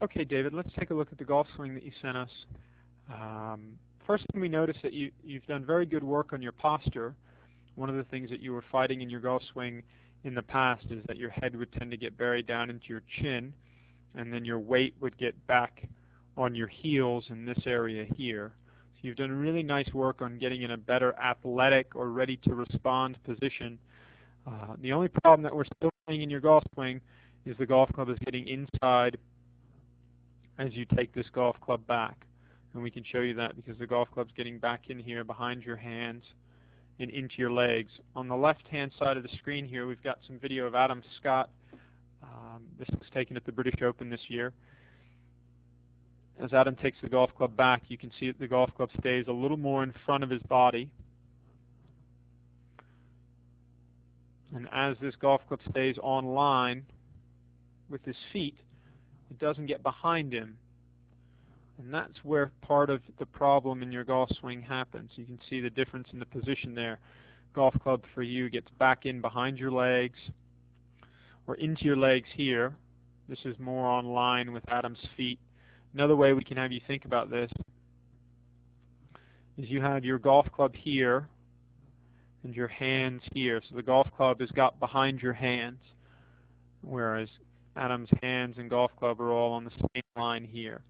Okay, David, let's take a look at the golf swing that you sent us. First thing we notice that you've done very good work on your posture. One of the things that you were fighting in your golf swing in the past is that your head would tend to get buried down into your chin, and then your weight would get back on your heels in this area here. So you've done really nice work on getting in a better athletic or ready to respond position. The only problem that we're still seeing in your golf swing is the golf club is getting inside as you take this golf club back. And we can show you that because the golf club's getting back in here behind your hands and into your legs. On the left-hand side of the screen here, we've got some video of Adam Scott. This was taken at the British Open this year. As Adam takes the golf club back, you can see that the golf club stays a little more in front of his body. And as this golf club stays on line with his feet, it doesn't get behind him. And that's where part of the problem in your golf swing happens. You can see the difference in the position there. Golf club for you gets back in behind your legs or into your legs here. This is more on line with Adam's feet. Another way we can have you think about this is you have your golf club here and your hands here. So the golf club is got behind your hands, whereas Adam's hands and golf club are all on the same line here.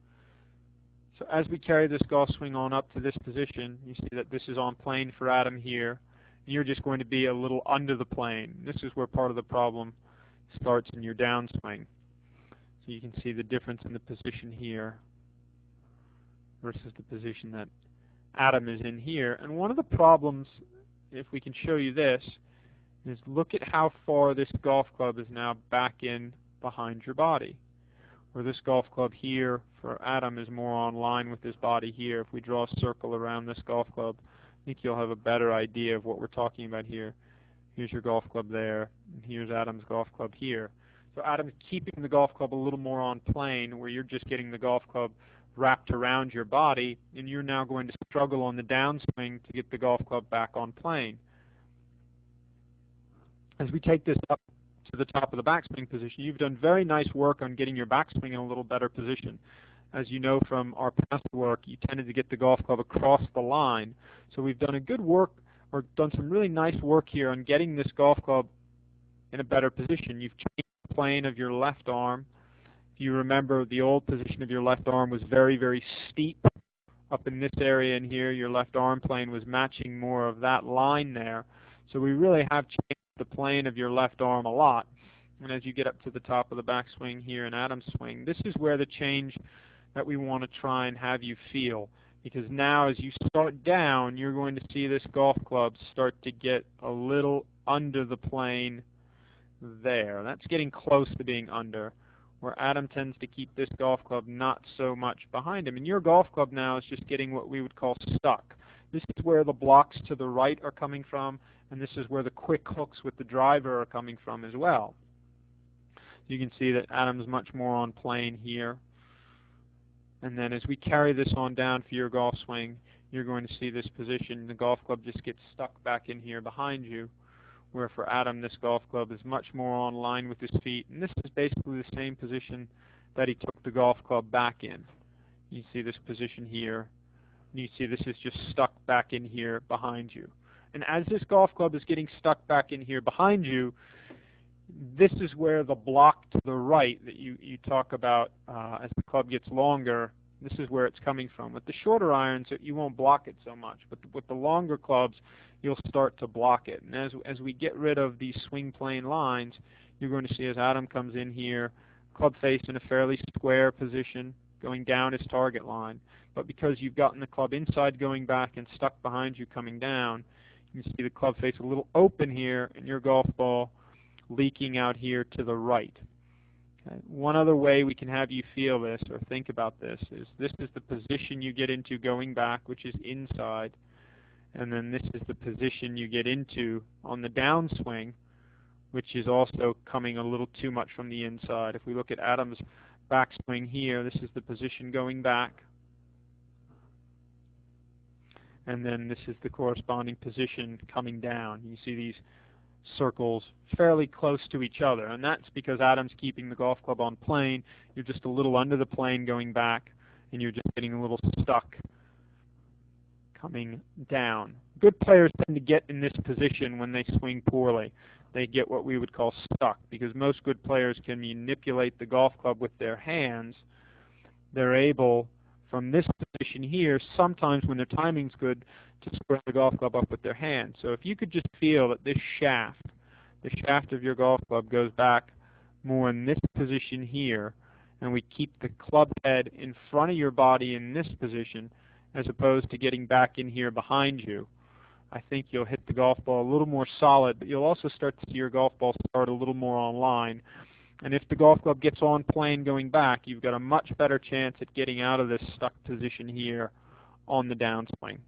So as we carry this golf swing on up to this position, you see that this is on plane for Adam here. And you're just going to be a little under the plane. This is where part of the problem starts in your downswing. So you can see the difference in the position here versus the position that Adam is in here. And one of the problems, if we can show you this, is look at how far this golf club is now back in behind your body. Where this golf club here for Adam is more on line with his body here. If we draw a circle around this golf club, I think you'll have a better idea of what we're talking about here. Here's your golf club there, and here's Adam's golf club here. So Adam's keeping the golf club a little more on plane, where you're just getting the golf club wrapped around your body, and you're now going to struggle on the downswing to get the golf club back on plane. As we take this up to the top of the backswing position, you've done very nice work on getting your backswing in a little better position. As you know from our past work, you tended to get the golf club across the line. So we've done a good work, or done some really nice work here on getting this golf club in a better position. You've changed the plane of your left arm. If you remember, the old position of your left arm was very, very steep. Up in this area in here, your left arm plane was matching more of that line there. So we really have changed the plane of your left arm a lot. And as you get up to the top of the backswing here in Adam's swing, this is where the change that we want to try and have you feel. Because now as you start down, you're going to see this golf club start to get a little under the plane there. That's getting close to being under, where Adam tends to keep this golf club not so much behind him. And your golf club now is just getting what we would call stuck. This is where the blocks to the right are coming from, and this is where the quick hooks with the driver are coming from as well. You can see that Adam's much more on plane here. And then as we carry this on down for your golf swing, you're going to see this position. The golf club just gets stuck back in here behind you, where for Adam this golf club is much more on line with his feet. And this is basically the same position that he took the golf club back in. You see this position here. And you see this is just stuck back in here behind you. And as this golf club is getting stuck back in here behind you, this is where the block to the right that you talk about as the club gets longer, this is where it's coming from. With the shorter irons, you won't block it so much. But with the longer clubs, you'll start to block it. And as we get rid of these swing plane lines, you're going to see as Adam comes in here, club face in a fairly square position, going down his target line. But because you've gotten the club inside going back and stuck behind you coming down, you can see the club face a little open here and your golf ball leaking out here to the right. Okay. One other way we can have you feel this or think about this is the position you get into going back, which is inside, and then this is the position you get into on the downswing, which is also coming a little too much from the inside. If we look at Adam's backswing here, this is the position going back, and then this is the corresponding position coming down. You see these circles fairly close to each other, and that's because Adam's keeping the golf club on plane. You're just a little under the plane going back, and you're just getting a little stuck coming down. Good players tend to get in this position when they swing poorly. They get what we would call stuck, because most good players can manipulate the golf club with their hands. They're able, from this position here, sometimes when their timing's good, to square the golf club up with their hands. So if you could just feel that this shaft, the shaft of your golf club, goes back more in this position here, and we keep the club head in front of your body in this position, as opposed to getting back in here behind you, I think you'll hit the golf ball a little more solid, but you'll also start to see your golf ball start a little more on line. And if the golf club gets on plane going back, you've got a much better chance at getting out of this stuck position here on the downswing.